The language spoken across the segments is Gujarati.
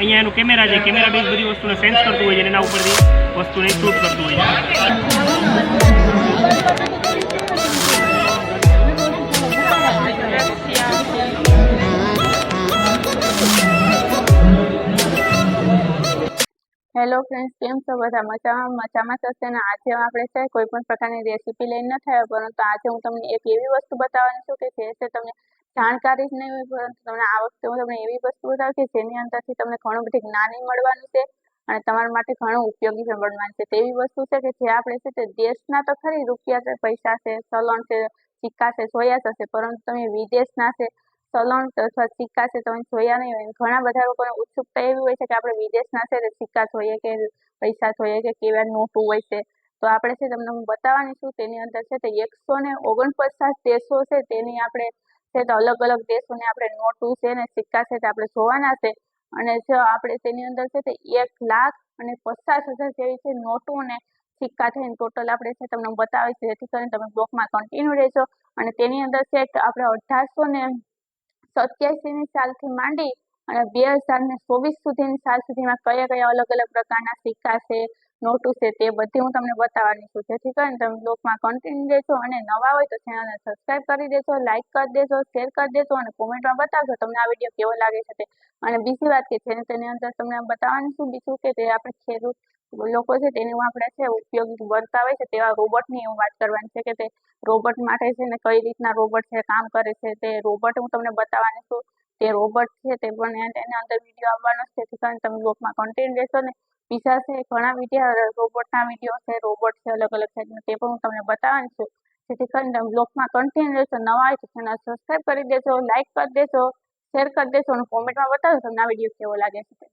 અહીંયા એનું કેમેરા છે, કેમેરા બેઝ બધી વસ્તુને સેન્સ કરતું હોય છે અને એના ઉપરથી વસ્તુને શૂટ કરતું હોય છે। હેલો ફ્રેન્ડ્સ, કેમ છો બધા? મજામાં થશે ને? આજે આપણે છે કોઈ પણ પ્રકારની રેસીપી લઈને ન થયા, પરંતુ આજે હું તમને એક એવી વસ્તુ બતાવવાની છું કે જે તમને જાણકારી જ નહીં હોય, પરંતુ તમને આ વખતે હું તમને એવી વસ્તુ બતાવું કે જેની અંદરથી તમને ઘણું બધું જ્ઞાન મળવાનું છે અને તમારા માટે ઘણું ઉપયોગી પણ બનવાનું છે। તેવી વસ્તુ છે કે જે આપણે છે તે દેશના તો ખરી રૂપિયા છે, પૈસા છે, ચલણ છે, સિક્કા છે જોયા જ હશે, પરંતુ તમે વિદેશના છે ચલણ અથવા સિક્કા છે તમે જોયા નહીં હોય। ઘણા બધા લોકોને ઉત્સુકતા એવી હોય છે કે આપણે વિદેશના છે સિક્કા જોઈએ કે પૈસા જોઈએ કે કેવા નોટું હોય છે, તો આપણે છે તમને હું બતાવવાની છું। તેની અંદર છે તે 149 દેશો છે, તેની આપણે છે તો અલગ અલગ દેશોને આપણે નોટું છે ને સિક્કા છે તે આપણે જોવાના છે। અને જો આપણે તેની અંદર છે તે 1,50,000 જેવી છે નોટું અને સિક્કા થઈને ટોટલ આપણે છે તમને બતાવી છે, જેથી કરીને તમે બ્લોગમાં કન્ટિન્યુ રહેજો। અને તેની અંદર છે આપણે 1887ની સાલથી માંડી અને 2024 સુધીની સાલ સુધીમાં કયા કયા અલગ અલગ પ્રકારના સિક્કા છે, નોટું છે, તે બધી હું તમને બતાવવાની છું, જેથી કરીને તમે બ્લોગમાં કન્ટિન્યુ રહેજો। અને નવા હોય તો ચેનલને સબસ્ક્રાઇબ કરી દેજો, લાઇક કરી દેજો, શેર કરી દેજો અને કોમેન્ટમાં બતાવજો તમને આ વિડીયો કેવો લાગે છે તે। અને બીજી વાત કે છે તેની અંદર તમને બતાવવાનું છું બીજું કે તે આપણે ખેડૂત લોકો છે તેની આપણે છે ઉપયોગી બનતા હોય છે તેવા રોબોટની હું વાત કરવાની છે કે તે રોબોટ માટે છે ને કઈ રીતના રોબોટ છે કામ કરે છે, તે રોબોટ હું તમને બતાવવાની છું। તે રોબોટ છે તે પણ એના અંદર વિડીયો આવવાનો છે, જેથી કરીને તમે બ્લોગમાં કન્ટિન્યુ રહેશો ને બીજા છે ઘણા વિડીયો રોબોટના વિડીયો છે, રોબોટ છે અલગ અલગ સાઈઝના, તે પણ હું તમને બતાવવાની છું, જેથી કરીને તમે બ્લોગમાં કન્ટિન્યુ રહેશો। નવા હોય તો ચેનલ સબસ્ક્રાઇબ કરી દેજો, લાઇક કરી દેજો, શેર કરી દેજો અને કોમેન્ટમાં બતાવજો તમને આ વિડીયો કેવો લાગે છે।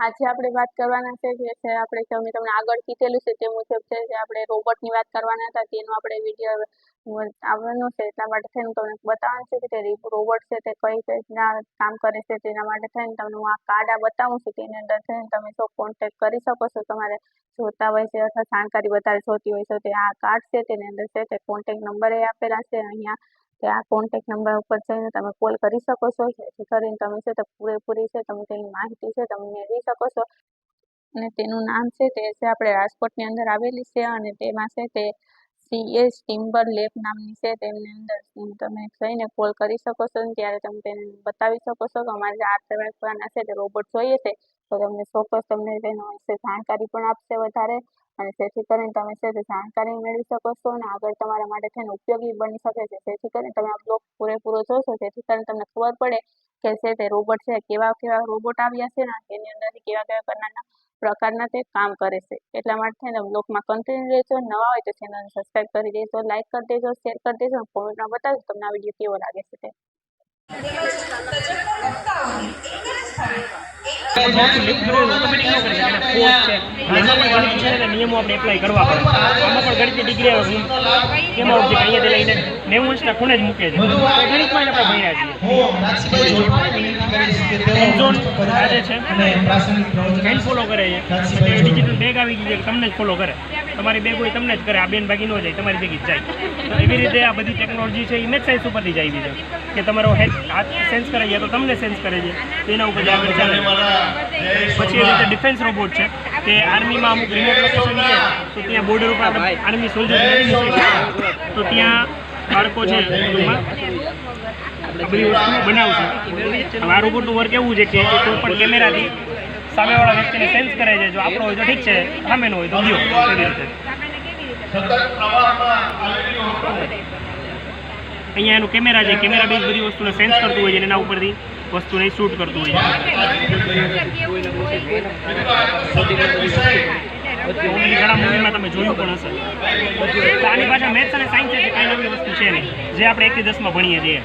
આજે આપણે વાત કરવાના છે જે છે આપણે મેં તમને આગળ કીધેલું છે તે મુજબ છે જે આપણે રોબોટની વાત કરવાના હતા તેનો આપણે વિડીયો આવવાનો છે એટલા માટે થઈને તમને બતાવવાનું છે કે તે રોબોટ છે તે કઈ રીતના કામ કરે છે તેના માટે થઈને તમને હું આ કાર્ડ બતાવું છું તેની અંદર થઈને તમે સૌ કોન્ટેક્ટ કરી શકો છો તમારે જોતા હોય છે અથવા જાણકારી વધારે જોતી હોય છે તે આ કાર્ડ છે તેની અંદર છે તે કોન્ટેક્ટ નંબર આપેલા છે અહીંયા તે આ કોન્ટેક્ટ નંબર ઉપર જઈને તમે કોલ કરી શકો છો જેથી કરીને તમે છે તે પૂરેપૂરી છે તમે તેની માહિતી છે તમે મેળવી શકો છો અને તેનું નામ છે તે છે આપણે રાજકોટની અંદર આવેલી છે અને તેમાં છે તે CS ટિમ્બર લેબ નામની છે તેમની અંદર તમે જઈને કોલ કરી શકો છો અને ત્યારે તમે તેને બતાવી શકો છો કે અમારે જે આર્થવ્યવસ્થાના છે તે રોબોટ જોઈએ છે તો તમને ચોક્કસ તમને તેનો વિશે જાણકારી પણ આપશે વધારે અને જેથી કરીને તમે છે તે જાણકારી મેળવી શકો છો અને આગળ તમારા માટે થઈને ઉપયોગી બની શકે છે જેથી કરીને તમે આ બ્લોગ પૂરેપૂરો જોશો જેથી કરીને તમને ખબર પડે કે છે તે રોબોટ છે કેવા રોબોટ આવ્યા છે ને તેની અંદરથી કેવા પ્રકારના તે કામ કરે છે એટલા માટે થઈને બ્લોગમાં કન્ટિન્યુ રહેજો નવા હોય તો ચેનલને સબસ્ક્રાઈબ કરી દેજો લાઈક કરી દેજો શેર કરી દેજો અને કોમેન્ટમાં બતાવજો તમને આ વિડીયો કેવો લાગે છે તે નિયમો આપણે એપ્લાય કરવા પડે આમાં પણ ગણિતની ડિગ્રી આવે કેમાં ઓબ્જેક્ટ અહીંયાથી લઈને 90 ખૂણે જ મૂકે છે ગણિતમાં આપણે ભણ્યા છીએ ઝોન આજે છે હેન્ડ ફોલો કરે છે ડિજિટલ બેગ આવી ગઈ છે તમને જ ફોલો કરે તમારી બેગ હોય તમને જ કરે આ બેન ભાગી ન જાય તમારી ભેગી જ જાય તો એવી રીતે આ બધી ટેકનોલોજી છે ઇમેજ સાઇઝ ઉપરથી જાય છે કે તમારો હાથ સેન્સ કરે છે તો તમને સેન્સ કરે છે તો એના ઉપર આગળ ચાલે પછી એ રીતે ડિફેન્સ રોબોટ છે કે આર્મીમાં અમુક રિમોટ લોકેશન છે તો ત્યાં બોર્ડર ઉપર આપણે આર્મી સોલ્જર તો ત્યાં બાળકો છે બધી વસ્તુ બનાવશે હવે આ રોબોટનું વર્ક એવું છે કે કોઈ પણ કેમેરાથી સામેવાળા વ્યક્તિને સેન્સ કરે છે જો આપણો હોય તો ઠીક છે સામેનો હોય તો ગયો એવી રીતે અહીંયા એનું કેમેરા છે કેમેરા બેઝ બધી વસ્તુને સેન્સ કરતું હોય છે એના ઉપરથી વસ્તુને શૂટ કરતું હોય છે ઘણા મૂવીમાં તમે જોયું પણ હશે તો આની પાછળ મેથ્સ અને સાયન્સ છે કાંઈ નવી વસ્તુ છે નહીં જે આપણે 1 થી 10 માં ભણીએ છીએ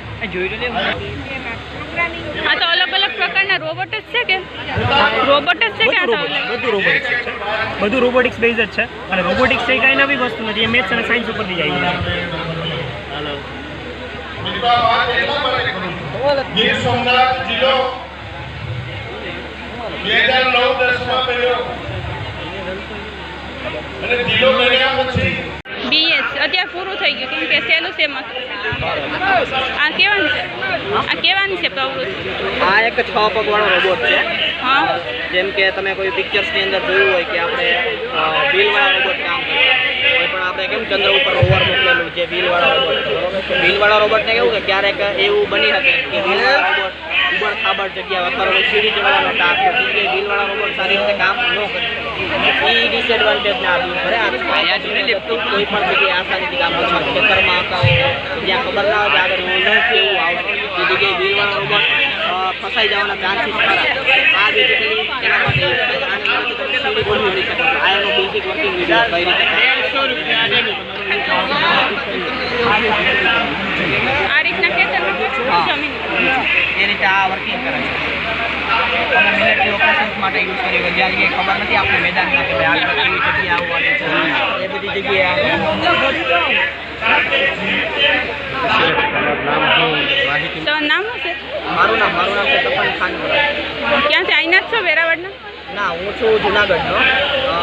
આ તો અલગ અલગ પ્રકારના રોબોટ જ છે કે રોબોટ જ છે કે બધું રોબોટિક્સ બેઝ જ છે અને રોબોટિક્સ છે કાંઈ નવી વસ્તુ નથી એ મેથ્સ અને સાયન્સ ઉપરથી જાય છે ગીર સોમનાથ જિલ્લો 2009-10 પહેલો અને જિલ્લો બન્યા પછી BS અત્યારે પૂરું થઈ ગયું કેમ કે સહેલું સેમ હતું આ કેવાનું છે પ્રવૃત્તિ આ એક 6 પગવાળો રોબોટ છે હા જેમ કે તમે કોઈ પિક્ચર્સની અંદર જોયું હોય કે આપણે વ્હીલવાળા રોબોટ કામ કરે કોઈ પણ આપણે કેમ ચંદ્ર ઉપર રોવર મોકલેલું છે વ્હીલવાળા રોબોટ વ્હીલવાળા રોબોટને કેવું કે ક્યારેક એવું બની શકે કે વ્હીલવાળા રોબોટ ઉબડ ખાબડ જગ્યા અથવા કોઈ સીડી ચડવાનો ટાસ્ક કે વ્હીલવાળા રોબોટ સારી રીતે કામ ન કરે એ ડિસએડવાન્ટેજને આપ્યું ખરે કોઈ પણ જગ્યાએ આસાનીથી કામ અથવા ખેતરમાં આવતા હોય જ્યાં ખબર ના હોય કે આગળ હું કેવું આવશે એ જગ્યાએ વ્હીલવાળા રોબોટ ફસાઈ જવાના ચાન્સીસ ખરા આ બેઝિકલી એના માટે સીડી પણ મળી શકે આ એનો બેઝિક વર્કિંગ વિડીયો કઈ રીતે આ રીતના ખેતરમાં જમીન એ રીતે આ વર્કિંગ કરે છે અમે મિલિટરી ઓપરેશન્સ માટે યુઝ કરી કે જ્યાં જગ્યાએ ખબર નથી આપણે મેદાનમાં કે ભાઈ આગળ કેવી જગ્યાએ આવવાની છે એ બધી જગ્યાએ તમારું નામ શું છે મારું નામ છે તપન ખાન ક્યાંથી આઈના જ છો વેરાવળના ના હું છું જુનાગઢનો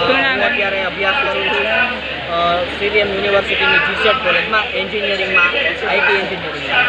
હું અત્યારે અભ્યાસ કરું છું CVM યુનિવર્સિટીની GSET કોલેજમાં એન્જિનિયરિંગમાં IT એન્જિનિયરિંગમાં